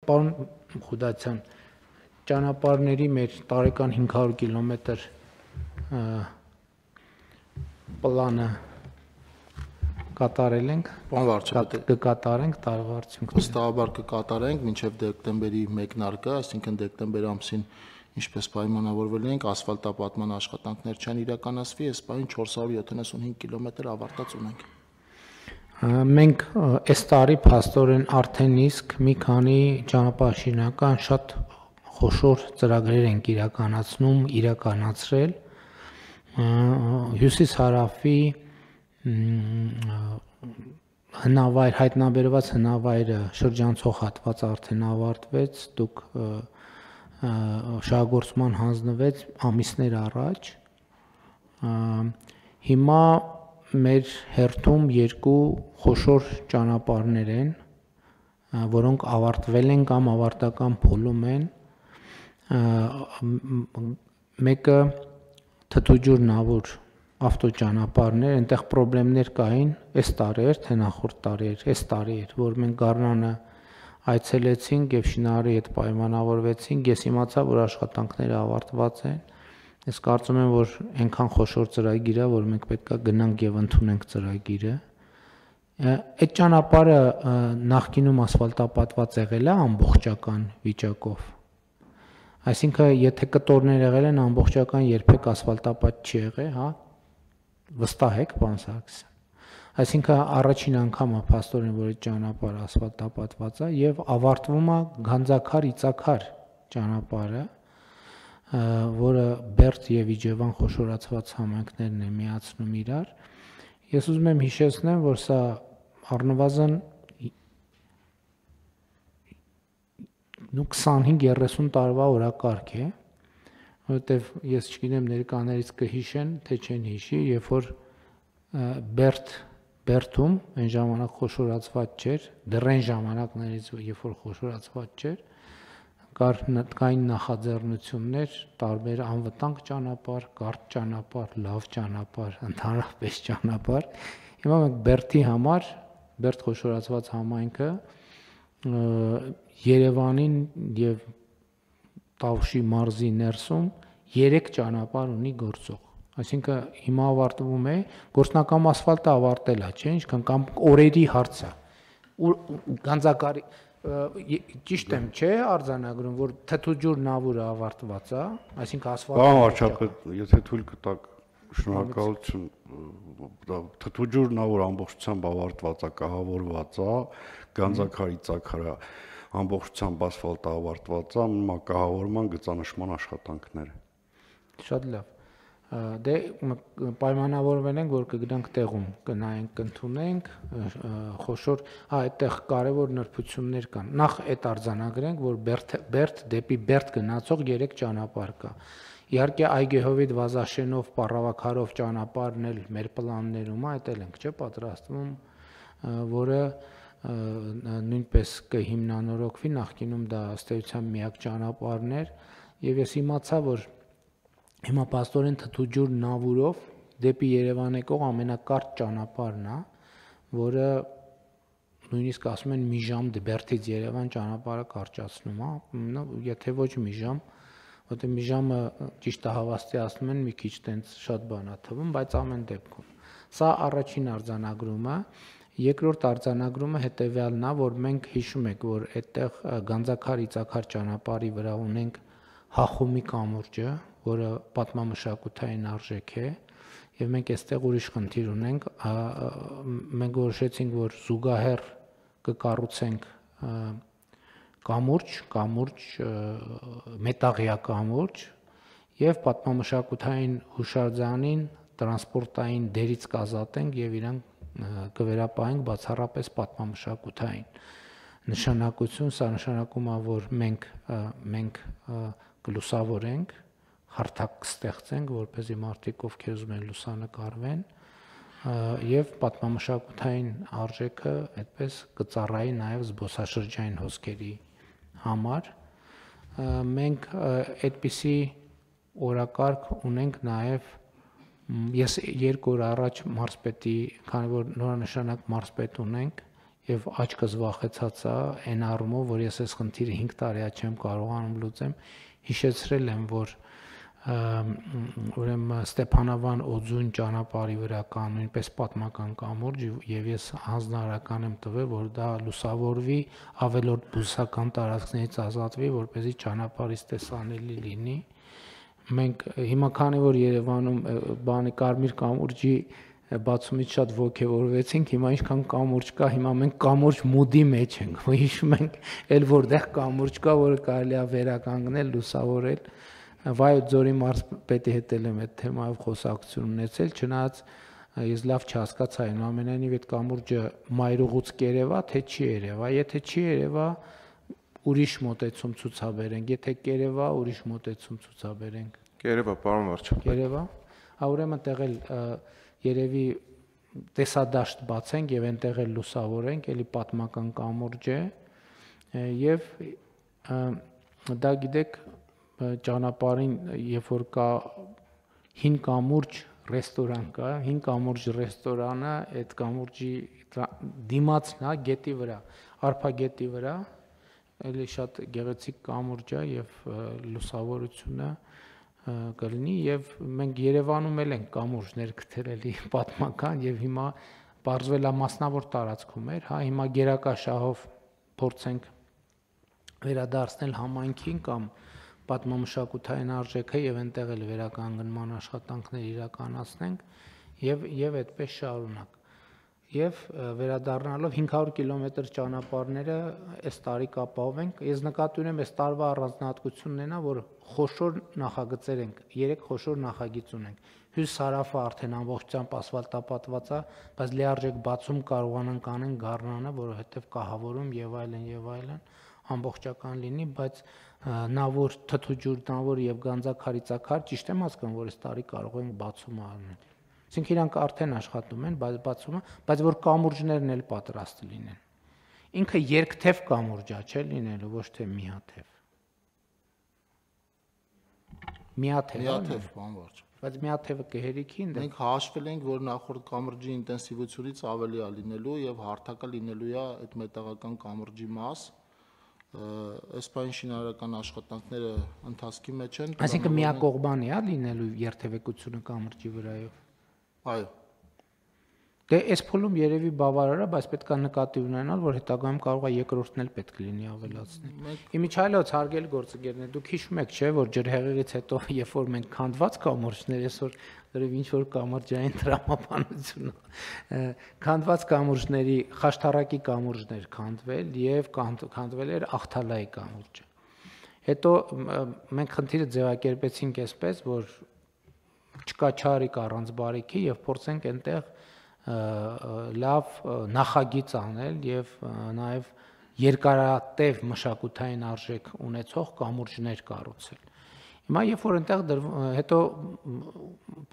պարոն Խուդացյան, ճանապարհների մեր տարեկան 500 կիլոմետր պլանը կատարել ենք, կկատարենք տարվա արդյունքում։ Վստահաբար կկատարենք մինչև դեկտեմբերի մեկնարկը, այսինքն դեկտեմբեր ամսին ինչպես պայմանավորվել ենք, ասֆալտապատման աշխատանքներ չեն իրականացվի, այս պահին 475 կիլոմետր ավարտած ունենք։ Մենք այս տարի փաստորեն արդեն իսկ մի քանի ճանապարհաշինական շատ խոշոր ծրագրեր ենք իրականացրել հյուսիս-հարավի հայտնաբերված հնավայրը շրջանցող հատվածը արդեն ավարտվեց, դուք շահագործման հանձնվեց ամիսներ առաջ, հիմա մեր հերթում երկու խոշոր ճանապարհներ են, որոնք ավարտվել են կամ ավարտական փուլում են, մեկը Թթուջուր-Նավուր ավտոճանապարհներ, այնտեղ խնդիրներ կային, այս տարի էր, թե նախորդ տարի էր, այս տարի էր, որ մենք Գառնանը այցելեցինք եւ շինարարի հետ պայմանավորվեցինք, ես իմացա, որ աշխատանքները ավարտված են, ես կարծում եմ, որ այնքան խոշոր ծրագիր է, որ մենք պետքա գնանք եւ ընդունենք ծրագիրը, այդ ճանապարհը նախկինում ասֆալտապատված եղել է ամբողջական վիճակով, այսինքն եթե կտորներ եղել են ամբողջական երբեք ասֆալտապատ չի եղել, հա, վստահ եք, պարոն Սարգսյան, այսինքն առաջին անգամը փաստորեն, որ այդ ճանապարհը ասֆալտապատված է եւ ավարտվում է Գանձաքար-Իծաքար ճանապարհը, որը Բերդ եւ Իջևան խոշորացված համայնքներն են միացնում իրար, ես ուզում եմ հիշեցնեմ, որ սա առնվազն 25-30 տարվա օրակարգ է, որովհետև ես չգիտեմ ներկաներից կհիշեն, թե չեն հիշի, երբ որ Բերդում այն ժամանակ խոշորացված չէր, դեռ այն ժամանակներից, երբ որ խոշորացված չէր, կային նախաձեռնություններ, տարբեր անվտանգ ճանապարհ, կարճ ճանապարհ, լավ ճանապարհ, ընդհանրապես ճանապարհ, հիմա մենք Բերդի համար, Բերդ խոշորացված համայնքը Երևանին եւ Տավուշի մարզի ներսում 3 ճանապարհ ունի գործող, այսինքն հիմա ավարտվում է, գործնական ասֆալտը ավարտել է, չէ՞, ինչքան կամ օրերի հարց է, Գանձակարի, ճիշտ եմ, չէ՞ արձանագրում, որ Թթուջուր-Նավուրը ավարտված է, այսինքն ասֆալտը։ Պարոն վարչապետ, եթե թույլ կտաք, շնորհակալություն, Թթուջուր-Նավուրը ամբողջությամբ ավարտված է, կահավորված է, Գանձաքար-Իծաքարը ամբողջությամբ ասֆալտը ավարտված է, կահավորման գծանշման աշխատանքները։ Շատ լավ։ Դե պայմանավորվել ենք, որ կգնանք տեղում, կնայենք, կընդունենք, խոշոր, այդտեղ կարևոր նրբություններ կան։ Նախ այդ արձանագրենք, որ Բերդ դեպի Բերդ գնացող 3 ճանապարհ կա։ Իհարկե Այգեհովիտ Վազաշենով, Պառավաքարով ճանապարհն էլ մեր պլաններում է, այդ էլ ենք, չէ՞, պատրաստվում, որը նույնպես կհիմնանորոգվի, նախկինում դա ըստ էության միակ ճանապարհն էր, եւ ես իմացա, որ հիմա փաստորեն Թթուջուր-Նավուրով դեպի Երևան եկող ամենակարճ ճանապարհն է, որը նույնիսկ ասում են մի ժամ Բերդից Երևան ճանապարհը կարճացնում է, եթե ոչ մի ժամ, որտեղ մի ժամը ճիշտ հավաստիացնում են մի քիչ տենց շատ բան է թվում, բայց ամեն դեպքում սա առաջին արձանագրումը, երկրորդ արձանագրումը հետեւյալն է, որ մենք հիշում եք, որ այդտեղ Գանձաքար-Իծաքար ճանապարհի վրա ունենք Հախոմի կամուրջը, որը պատմամշակութային արժեք է, եւ մենք այստեղ ուրիշ խնդիր ունենք, մենք որոշեցինք, որ զուգահեռ կկառուցենք կամուրջ, մետաղյա կամուրջ եւ պատմամշակութային հուշարձանին տրանսպորտային դերից կազատենք եւ իրան կվերապահենք բացառապես պատմամշակութային նշանակություն, սա նշանակում է, որ մենք կլուսավորենք, հարթակ կստեղծենք, որպեսզի մարդիկ, ովքեր ուզում են լուսանկարվեն, եւ պատմամշակութային արժեքը այդպես կծառայի նաեւ զբոսաշրջային հոսքերի համար։ Մենք այդպիսի օրակարգ ունենք նաեւ, ես 2 օր առաջ մարզպետի, քանի որ նորանշանակ մարզպետ ունենք, եւ աչքս վախեցած է այն առումով, որ ես այս խնդիրը 5 տարի չեմ կարողանում լուծեմ, հիշեցրել եմ, որ ուրեմն Ստեփանավան Օձուն ճանապարհի վրա կա նույնպես պատմական կամուրջ եւ ես հանձնարարական եմ տվել, որ դա լուսավորվի, ավելորդ բուսական տարածքներից ազատվի, որպեսզի ճանապարհից տեսանելի լինի։ Մենք հիմա քանի որ Երևանում բանի Կարմիր կամուրջի բացումից շատ ողջևորվեցինք, հիմա ինչքան կամուրջ կա, հիմա մենք կամուրջ մուդի մեջ ենք, հիշում ենք, էլ որտեղ կամուրջ կա, որը կարելի է վերականգնել, լուսավորել։ Վայոց ձորի մարզպետի հետ եմ այդ թեմայով խոսակցություն ունեցել, չնայած ես լավ չհասկացա այնուամենայնիվ այդ կամուրջը մայրուղուց կերևա, թե չի երևա, եթե չի երևա, ուրիշ մոտեցում ցուցաբերենք, եթե կերևա, ուրիշ մոտեցում ցուցաբերենք։ Կերևա, պարոն վարչապետ։ Կերևա, ուրեմն տեղել երևի տեսադաշտ բացենք եւ այնտեղ էլ լուսավորենք, էլի պատմական կամուրջ է եւ դա գիտեք ճանապարհին, երբ որ կա հին կամուրջ ռեստորան կա, հին կամուրջ ռեստորանը այդ կամուրջի դիմացն է գետի վրա, արփագետի վրա, էլի շատ գեղեցիկ կամուրջ է եւ լուսավորությունը կլինի եւ մենք Երևանում էլ ենք կամուրջներ գտել էլի պատմական եւ հիմա բարձվել է մասնավոր տարածքում էր, հա, հիմա գերակաշահով փորձենք վերադարձնել համայնքին կամ պատմամշակութային արժեքը եւ այնտեղ էլ վերականգնման աշխատանքներ իրականացնենք եւ այդպես շարունակ։ Եվ վերադառնալով 500 կիլոմետր ճանապարհները այս տարի կապահովենք։ Ես նկատի ունեմ այս տարվա առանձնահատկությունն է նա, որ խոշոր նախագծեր ենք, 3 խոշոր նախագիծ ունենք։ Հյուս-Սարաֆը արդեն ամբողջությամբ ասֆալտապատված է, բայց լիարժեք բացում կարողանանք անենք Գառնանը, որովհետեւ կահավորում եւ այլն ամբողջական լինի, բայց նավոր թթուջուր, նավոր եւ գանձակարիցակար ճիշտ եմ հասկանում, որ այս տարի կարող ենք բացումը անել։ Այսինքն իրանք արդեն աշխատում են, բացումը, բայց որ կամուրջներն էլ պատրաստ լինեն։ Ինքը երկթև կամուրջ է, չէ՞ լինելու, ոչ թե միաթև։ Միաթև, բան վարչ։ Բայց միաթևը կհերիքի ինձ։ Մենք հաշվել ենք, որ նախորդ կամրջի ինտենսիվությունից ավելի է լինելու եւ հարթակը լինելու է այդ մետաղական կամրջի մաս։ Այս բան շինարարական աշխատանքները ընթացքի մեջ են։ Այսինքն միակողմանի է լինելու երթևեկությունը կամրջի վրայով։ Այո։ Դե այս փուլում երևի բավարար է, բայց պետք է նկատի ունենալ, որ հետագայում կարող է երկրորդն էլ պետք լինի ավելացնել։ Իմիջայլոց հարգելի գործընկերներ, դուք հիշում եք, չէ՞, որ ջրհեղեղից հետո, երբ որ մենք քանդված կամուրջներ, այսօր դեռ ինչ որ կամրջային տրամաբանություն, քանդված կամուրջների խաշտարակի կամուրջներ քանդվել եւ քանդվել էր Աղթալայի կամուրջը։ Հետո մենք խնդիրը ձևակերպեցինք այսպես, որ չկա չարիք առանց բարիքի եւ փորձենք այնտեղ լավ նախագիծ անել եւ նաեւ երկարատև մշակութային արժեք ունեցող կամուրջներ կառուցել։ Հիմա երբ որ այնտեղ հետո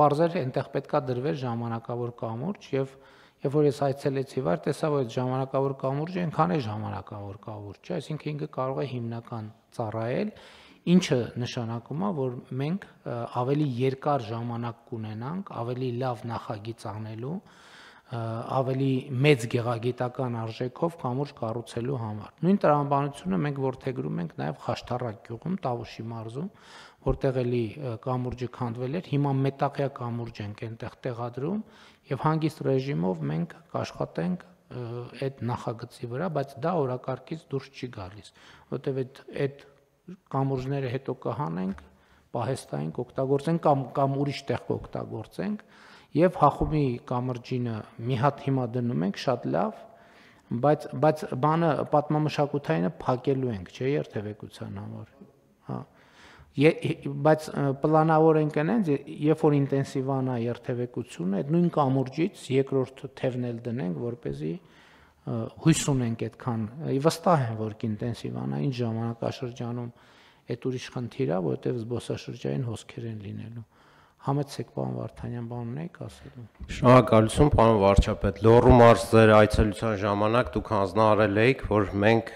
բարձր այնտեղ պետքա դրվեր ժամանակավոր կամուրջ եւ երբ որ ես այցելեցի վար, տեսա որ այդ ժամանակավոր կամուրջը այնքան է ժամանակավոր կամուրջ չէ, այսինքն ինքը կարող է հիմնական ծառայել, ինչը նշանակում է, որ մենք ավելի երկար ժամանակ կունենանք, ավելի լավ նախագիծ անելու, ավելի մեծ գեղագիտական արժեքով կամուրջ կառուցելու համար։ Նույն տրամաբանությունը մենք որդեգրում ենք նաև Խաշտարակ գյուղում, Տավուշի մարզում, որտեղ էլի կամուրջը քանդվել էր, հիմա մետաղյա կամուրջ ենք այնտեղ տեղադրում եւ հանգիստ ռեժիմով մենք կաշխատենք այդ նախագծի վրա, բայց դա օրակարգից դուրս չի գալիս, որտեղ այդ կամուրջները հետո կհանենք, պահեստային կօգտագործենք կամ ուրիշ տեղ կօգտագործենք եւ Հախումի կամրջինը մի հատ հիմա դնում ենք շատ լավ, բայց բանը պատմամշակութայինը փակելու ենք, չէ՞, երթևեկության համար։ Հա։ Բայց պլանավոր ենք անենք, երբ որ ինտենսիվանա երթևեկությունը, այդ նույն կամուրջից երկրորդ թևն էլ դնենք, որպեսզի հույս ունենք այդքան, վստահ եմ, որ կինտենսիվանա, ինչ ժամանակաշրջանում այդ ուրիշ խնդիր է, որովհետև զբոսաշրջային հոսքեր են լինելու։ Համեցեք, պարոն Վարդանյան, բան ունեք ասելու։ Շնորհակալություն, պարոն վարչապետ։ Լոռու մարզ ձեր այցելության ժամանակ դուք հանձնարարել էիք, որ մենք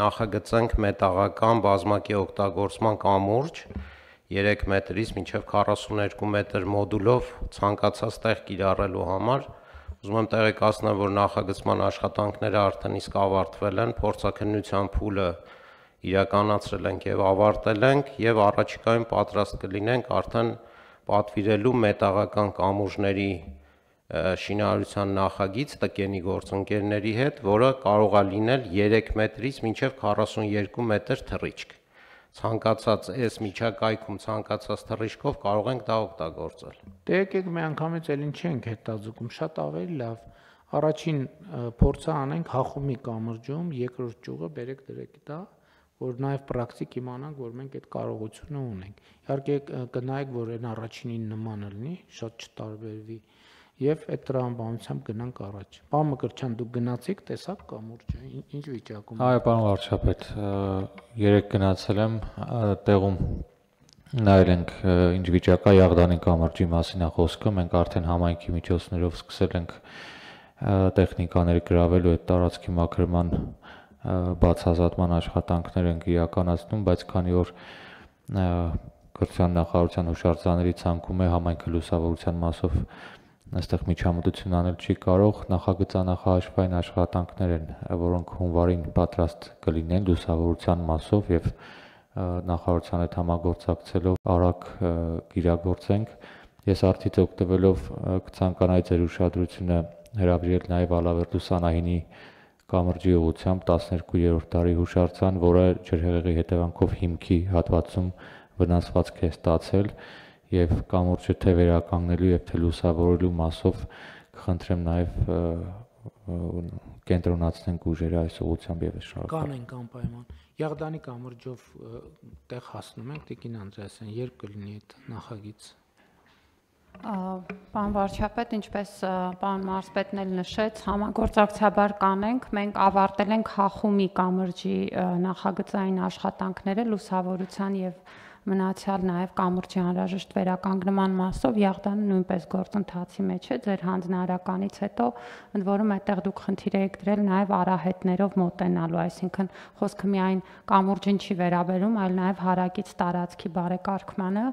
նախագծենք մետաղական բազմակի օգտագործման կամուրջ 3 մետրից մինչև 42 մետր մոդուլով ցանկացած տեղ կիրառելու համար, Ուզում եմ տեղեկացնել, որ նախագծման աշխատանքները արդեն իսկ ավարտվել են, փորձաքննության փուլը իրականացրել ենք եւ ավարտել ենք եւ առաջիկայում պատրաստ կլինենք արդեն պատվիրելու մետաղական կամուրջների շինարարության նախագիծ տկենի գործընկերների հետ, որը կարող է լինել 3 մետրից մինչև 42 մետր թռիչք։ Ցանկացած այս միջակայքում ցանկացած թռիչքով կարող ենք դա օգտագործել։ Դե եկեք մի անգամից էլ ինչ ենք հետաձգում, շատ ավելի լավ։ Առաջին փորձը անենք հախումի կամրջում, երկրորդ ճյուղը բերեք դրեք դա, որ նաև պրակտիկ իմանանք, որ մենք այդ կարողությունը ունենք։ Իհարկե կնայեք, որ այն առաջինին նման լինի, շատ չտարբերվի, եւ այդ տրամաբանությամբ գնանք առաջ։ Պարոն Մկրտչյան, դուք գնացիք, տեսաք կամուրջը, ինչ վիճակում է։ Այո, պարոն վարչապետ, երեք գնացել եմ, տեղում նայել ենք ինչ վիճակա Յաղդանի կամրջի մասին է խոսքը, մենք արդեն համայնքի միջոցներով սկսել ենք տեխնիկաներ գրավելու այդ տարածքի մաքրման բացահայտման աշխատանքներ ենք իրականացնում, բայց քանի որ կրթության նախարարության հուշարձանների ցանկում է համայնքը լուսավորության մասով այստեղ միջամտություն անել չի կարող, նախագծանախահաշվային աշխատանքներ են, որոնք հունվարին պատրաստ կլինեն լուսավորության մասով եւ նախարարության հետ համագործակցելով արագ կիրագործենք։ Ես արդից օգտվելով կցանկանայի ձեր ուշադրությունը հրավիրել նաեւ Ալավերդ Լուսանահինի կամրջի ուղղությամբ 12-րդ դարի հուշարձան, որը ջրհեղեղի հետևանքով հիմքի հատվածում վնասվածք է ստացել եւ կամուրջը թե վերականգնելու եւ թե լուսավորելու մասով կխնդրեմ նաեւ կենտրոնացնենք ուժերը այս ուղղությամբ եւս շարունակենք։ Կանենք անպայման։ Յաղդանի կամրջով տեղ հասնում ենք, Տիկին Անդրեասյան, երբ կլինի այդ նախագիծ։ Պարոն վարչապետ, ինչպես պարոն մարզպետն էլ նշեց, համագործակցաբար կանենք, մենք ավարտել ենք հախումի կամրջի նախագծային աշխատանքները լուսավորության եւ մնացյալ նաև կամուրջի անհրաժեշտ վերականգնման մասով Յաղդանը նույնպես գործընթացի մեջ է, ձեր հանձնարարականից հետո ընդ որում այդտեղ դուք խնդիր եք դրել նաև արահետներով մոտենալու, այսինքն խոսքը միայն կամուրջին չի վերաբերում, այլ նաև հարակից տարածքի բարեկարգմանը,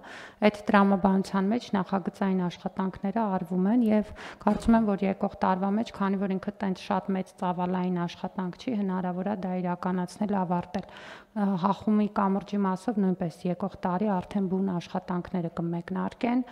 այդ տրամաբանության մեջ նախագծային աշխատանքները արվում են եւ կարծում եմ, որ եկող տարվա մեջ, քանի որ ինքը տենց շատ մեծ ծավալային աշխատանք չի, հնարավոր է դա իրականացնել, ավարտել։ Հախումի կամրջի մասով նույնպես եկող տարի արդեն բուն աշխատանքները կմեկնարկեն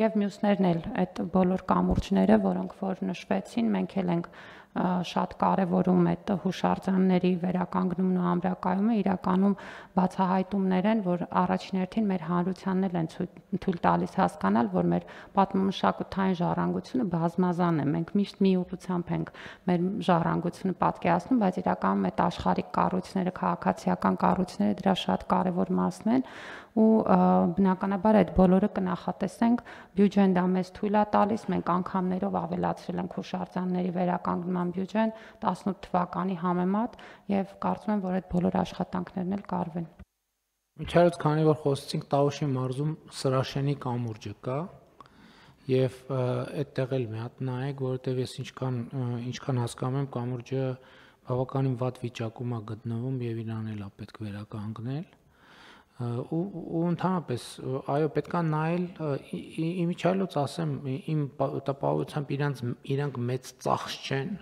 եւ մյուսներն էլ այդ բոլոր կամուրջները, որոնք որ նշվեցին, մենք էլ ենք շատ կարևորում այդ հուշարձանների վերականգնումն ու ամրակայումը, իրականում բացահայտումներ են, որ առաջին հերթին մեր հանրությանն էլ են թույլ տալիս հասկանալ, որ մեր պատմամշակութային ժառանգությունը բազմազան է, մենք միշտ մի ուղղությամբ ենք մեր ժառանգությունը պատկերացնում, բայց իրականում այդ աշխարհիկ կառույցները, քաղաքացիական կառույցները դրա շատ կարևոր մասն են ու բնականաբար այդ բոլորը կնախատեսենք, բյուջեն դա մեզ թույլ է տալիս, մենք անգամներով ավելացրել ենք հուշարձանների վերականգնման բյուջեն 18 թվականի համեմատ եւ կարծում եմ, որ այդ բոլոր աշխատանքներն էլ կարվեն։ Միջարից քանի որ խոսեցինք Տավուշի մարզում Սրաշենի կամուրջը կա եւ այդտեղ էլ մի հատ նայեք, որովհետեւ ես ինչքան հասկանում եմ կամուրջը բավականին վատ վիճակում է գտնվում եւ իրան էլ է պետք վերականգնել։ Ու ընդհանրապես այո պետքա նայել իմիջիայլոց ասեմ իմ տպավորությամբ իրանք մեծ ծախս չեն,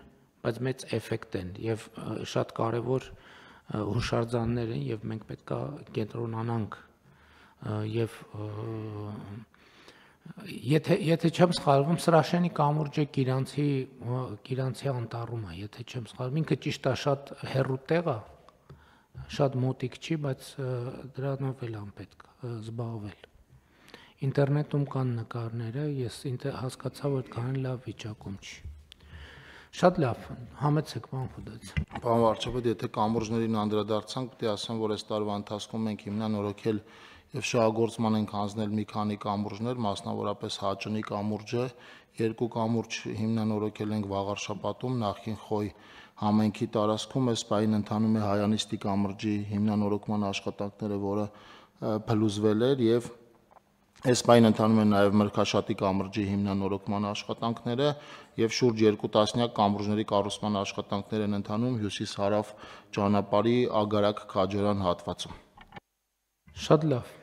բայց մեծ էֆեկտ են եւ շատ կարեւոր հուշարձաններ են եւ մենք պետքա կենտրոնանանք եւ եթե չեմ սխալվում Սրաշենի կամուրջը Կիրանցի անտառում է, եթե չեմ սխալվում, ինքը ճիշտ է շատ հեռու տեղ է, շատ մոտիկ չի, բայց դրանով էլ անպետք զբաղվել։ Ինտերնետում կան նկարները, ես հասկացա, որ այդքան լավ վիճակում չի։ Շատ լավ, համեցեք, պարոն Խուդաց։ Պարոն վարչապետ, եթե կամուրջներին անդրադարձանք, պետք է ասեմ, որ այս տարվա ընթացքում մենք հիմնանորոգել եւ շահագործման ենք հանձնել մի քանի կամուրջներ, մասնավորապես Հաճնի կամուրջը, երկու կամուրջ հիմնանորոգել ենք Վաղարշապատում, նախին Խոյ համայնքի տարածքում, այս պահին ընթանում է Հայանիստի կամրջի հիմնանորոգման աշխատանքները, որը փլուզվել էր եւ այս պահին ընթանում են նաեւ Մրգաշատի կամրջի հիմնանորոգման աշխատանքները եւ շուրջ 2 տասնյակ կամուրջների կառուցման աշխատանքներ են ընթանում հյուսիս-հարավ ճանապարհի Ագարակ-Քաջարան հատվածում։ Շատ լավ։